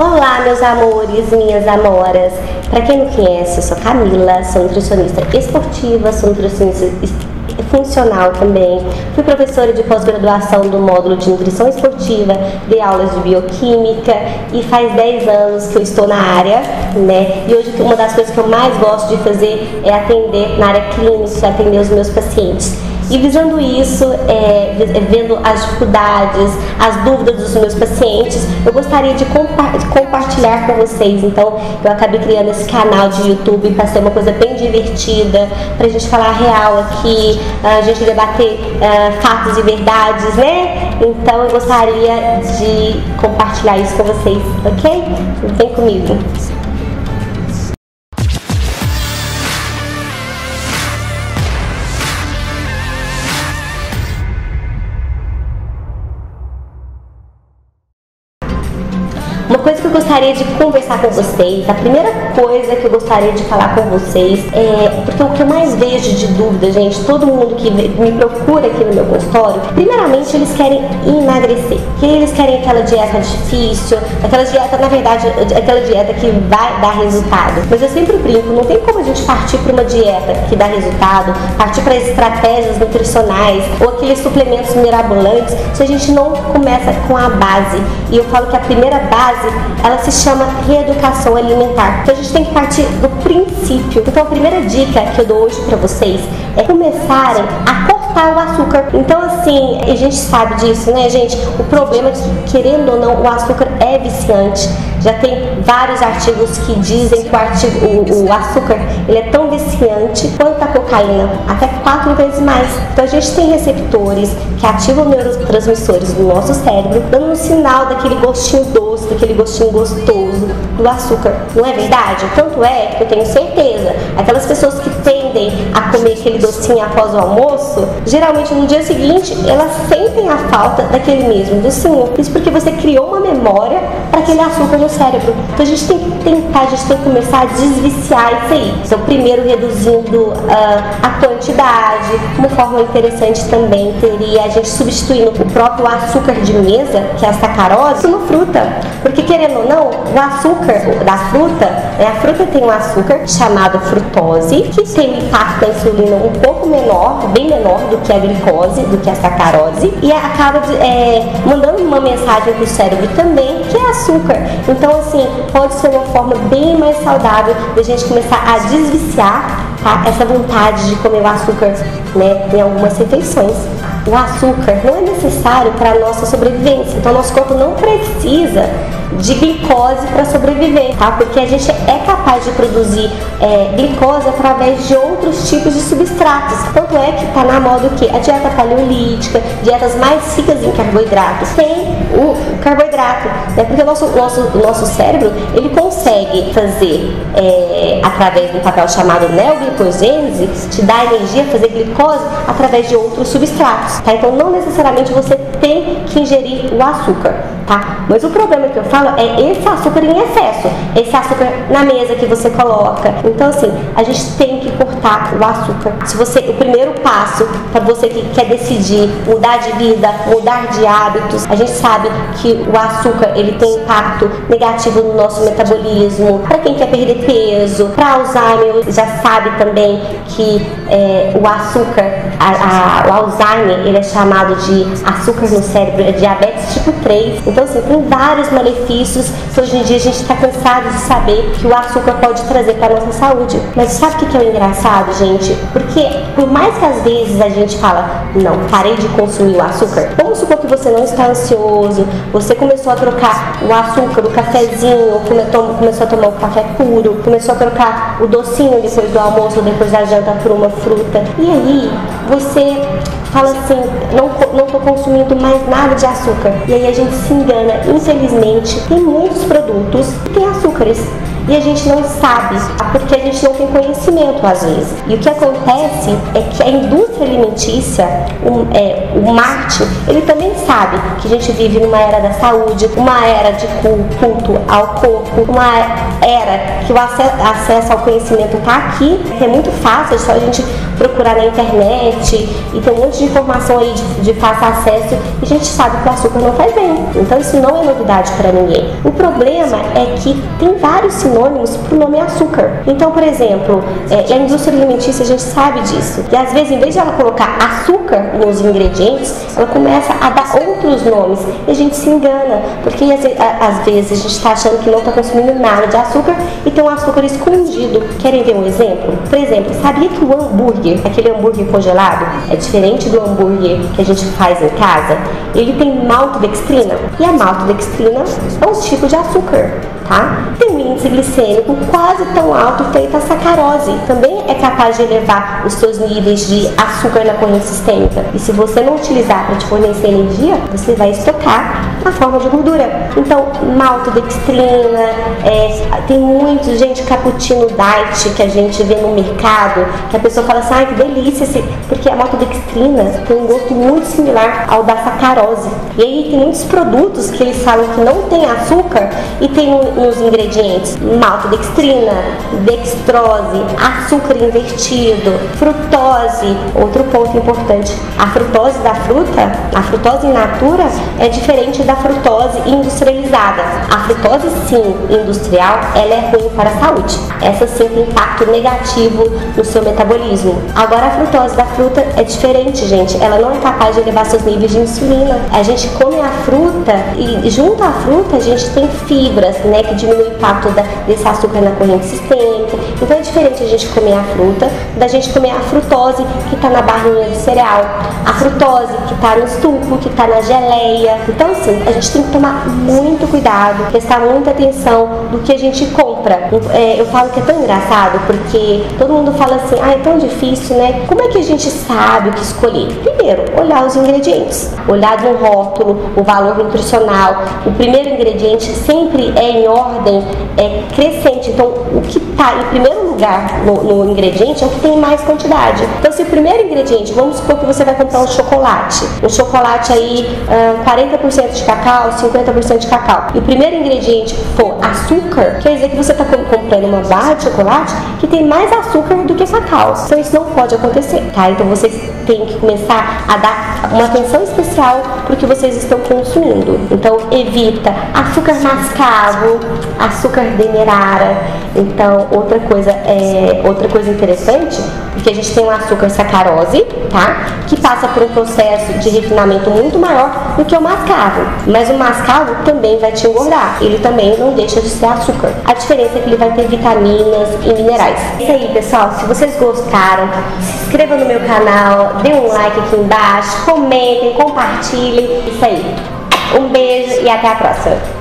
Olá, meus amores, minhas amoras. Para quem não conhece, eu sou Camila, sou nutricionista esportiva, sou nutricionista funcional também. Fui professora de pós-graduação do módulo de nutrição esportiva, dei aulas de bioquímica e faz 10 anos que eu estou na área, né? E hoje uma das coisas que eu mais gosto de fazer é atender na área clínica, atender os meus pacientes. E visando isso, vendo as dificuldades, as dúvidas dos meus pacientes, eu gostaria de compartilhar com vocês. Então, eu acabei criando esse canal de YouTube para ser uma coisa bem divertida, para a gente falar real aqui, a gente debater fatos e verdades, né? Então, eu gostaria de compartilhar isso com vocês, ok? Vem comigo. Uma coisa que eu gostaria de conversar com vocês, a primeira coisa que eu gostaria de falar com vocês porque o que eu mais vejo de dúvida, gente, todo mundo que me procura aqui no meu consultório, primeiramente eles querem emagrecer, que eles querem aquela dieta difícil, aquela dieta, na verdade, aquela dieta que vai dar resultado. Mas eu sempre brinco, não tem como a gente partir para uma dieta que dá resultado, partir para estratégias nutricionais ou aqueles suplementos mirabolantes, se a gente não começa com a base. E eu falo que a primeira base, ela se chama reeducação alimentar. Então a gente tem que partir do princípio. Então a primeira dica que eu dou hoje para vocês é começarem a cortar o açúcar. Então assim, a gente sabe disso, né, gente? O problema é que, querendo ou não, o açúcar é viciante. Já tem vários artigos que dizem que o açúcar ele é tão viciante quanto a cocaína, até 4 vezes mais. Então a gente tem receptores que ativam neurotransmissores do nosso cérebro, dando um sinal daquele gostinho doce, daquele gostinho gostoso do açúcar. Não é verdade? Tanto é que eu tenho certeza, aquelas pessoas que tendem a comer aquele docinho após o almoço, geralmente no dia seguinte elas sentem a falta daquele mesmo docinho. Isso porque você criou uma memória para aquele açúcar no cérebro. Então a gente tem que tentar, a gente tem que começar a desviciar isso aí. Então primeiro reduzindo a quantidade. Uma forma interessante também seria a gente substituindo o próprio açúcar de mesa, que é a sacarose, por fruta. Porque querendo ou não, o açúcar da fruta, a fruta tem um açúcar chamado frutose, que tem um impacto da insulina um pouco menor, bem menor do que a glicose, do que a sacarose, e acaba mandando uma mensagem para o cérebro também, que é açúcar. Então assim, pode ser uma forma bem mais saudável de a gente começar a desviciar, tá, essa vontade de comer o açúcar, né, em algumas refeições. O açúcar não é necessário para a nossa sobrevivência, então nosso corpo não precisa de glicose para sobreviver, tá? Porque a gente é capaz de produzir glicose através de outros tipos de substratos. Tanto é que está na moda o quê? A dieta paleolítica, dietas mais ricas em carboidratos. Tem o carboidrato, né? Porque o nosso cérebro, ele consegue fazer, através do papel chamado neoglicogênese, te dar energia, fazer glicose através de outros substratos, tá? Então não necessariamente você tem que ingerir o açúcar, tá? Mas o problema que eu falo é esse açúcar em excesso, esse açúcar na mesa que você coloca. Então assim, a gente tem que cortar o açúcar. O primeiro passo para você que quer decidir mudar de vida, mudar de hábitos, a gente sabe que o açúcar ele tem impacto negativo no nosso metabolismo. Para quem quer perder peso, para Alzheimer, já sabe também que o açúcar, o Alzheimer, ele é chamado de açúcar no cérebro, é diabetes tipo 3. Então assim, tem vários malefícios que hoje em dia a gente está cansado de saber que o açúcar pode trazer para a nossa saúde. Mas sabe o que é o engraçado, gente? Porque por mais que às vezes a gente fala, não, parei de consumir o açúcar. Vamos supor que você não está ansioso, você começou a trocar o açúcar, o cafezinho, começou a tomar o café puro, começou a trocar o docinho depois do almoço ou depois da janta por uma fruta. E aí você fala assim, não estou consumindo mais nada de açúcar. E aí a gente se engana. Infelizmente, tem muitos produtos que têm açúcares e a gente não sabe, porque a gente não tem conhecimento às vezes. E o que acontece é que a indústria alimentícia, o marketing, ele também sabe que a gente vive numa era da saúde, uma era de culto ao corpo, uma era que o acesso ao conhecimento está aqui, é muito fácil, é só a gente procurar na internet e tem um monte de informação aí de fácil acesso e a gente sabe que o açúcar não faz bem. Então isso não é novidade para ninguém. O problema é que tem vários sinônimos para o nome açúcar. Então, por exemplo, a indústria alimentícia, a gente sabe disso. E às vezes, em vez de ela colocar açúcar nos ingredientes, ela começa a dar outros nomes e a gente se engana, porque às vezes a gente está achando que não está consumindo nada de açúcar e tem um açúcar escondido. Querem ver um exemplo? Por exemplo, sabia que o hambúrguer, aquele hambúrguer congelado, é diferente do hambúrguer que a gente faz em casa? Ele tem maltodextrina, e a maltodextrina é um tipo de açúcar, tá? Tem um índice glicêmico quase tão alto feito a sacarose. Também é capaz de elevar os seus níveis de açúcar na corrente sistêmica. E se você não utilizar para te fornecer energia, você vai estocar na forma de gordura. Então, maltodextrina, tem muito, gente, cappuccino diet que a gente vê no mercado, que a pessoa fala assim, ai, que delícia, porque a maltodextrina tem um gosto muito similar ao da sacarose. E aí tem muitos produtos que eles falam que não tem açúcar e tem nos ingredientes maltodextrina, dextrose, açúcar invertido, frutose. Outro ponto importante, a frutose da fruta, a frutose in natura é diferente da frutose industrializada. A frutose, sim, industrial, ela é ruim para a saúde. Essa sim tem impacto negativo no seu metabolismo. Agora a frutose da fruta é diferente, gente. Ela não é capaz de elevar seus níveis de insulina. A gente come a fruta e junto à fruta a gente tem fibras, né, que diminui o impacto desse açúcar na corrente sistêmica. Então é diferente a gente comer a fruta da gente comer a frutose que está na barrinha de cereal, a frutose que está no suco, que está na geleia. Então assim, a gente tem que tomar muito cuidado, prestar muita atenção do que a gente compra. Eu falo que é tão engraçado porque todo mundo fala assim, é tão difícil, né? Como é que a gente sabe o que escolher? Primeiro, olhar os ingredientes, olhar no rótulo, o valor nutricional. O primeiro ingrediente sempre é em ordem crescente. Então, o que está em primeiro lugar no ingrediente é o que tem mais quantidade. Então, se o primeiro ingrediente, vamos supor que você vai comprar um chocolate aí 40% de cacau, 50% de cacau, e o primeiro ingrediente for açúcar, quer dizer que você está comprando uma barra de chocolate que tem mais açúcar do que cacau. Então, isso não pode acontecer, tá? Então, vocês têm que começar a dar uma atenção especial para o que vocês estão consumindo. Então, evita açúcar mascavo, açúcar demerara. Então, outra coisa interessante, porque a gente tem o açúcar sacarose, tá? Que passa por um processo de refinamento muito maior do que o mascavo. Mas o mascavo também vai te engordar. Ele também não deixa de ser açúcar. A diferença é que ele vai ter vitaminas e minerais. É isso aí, pessoal. Se vocês gostaram, se inscrevam no meu canal, dê um like aqui embaixo, comentem, compartilhem. Isso aí. Um beijo e até a próxima.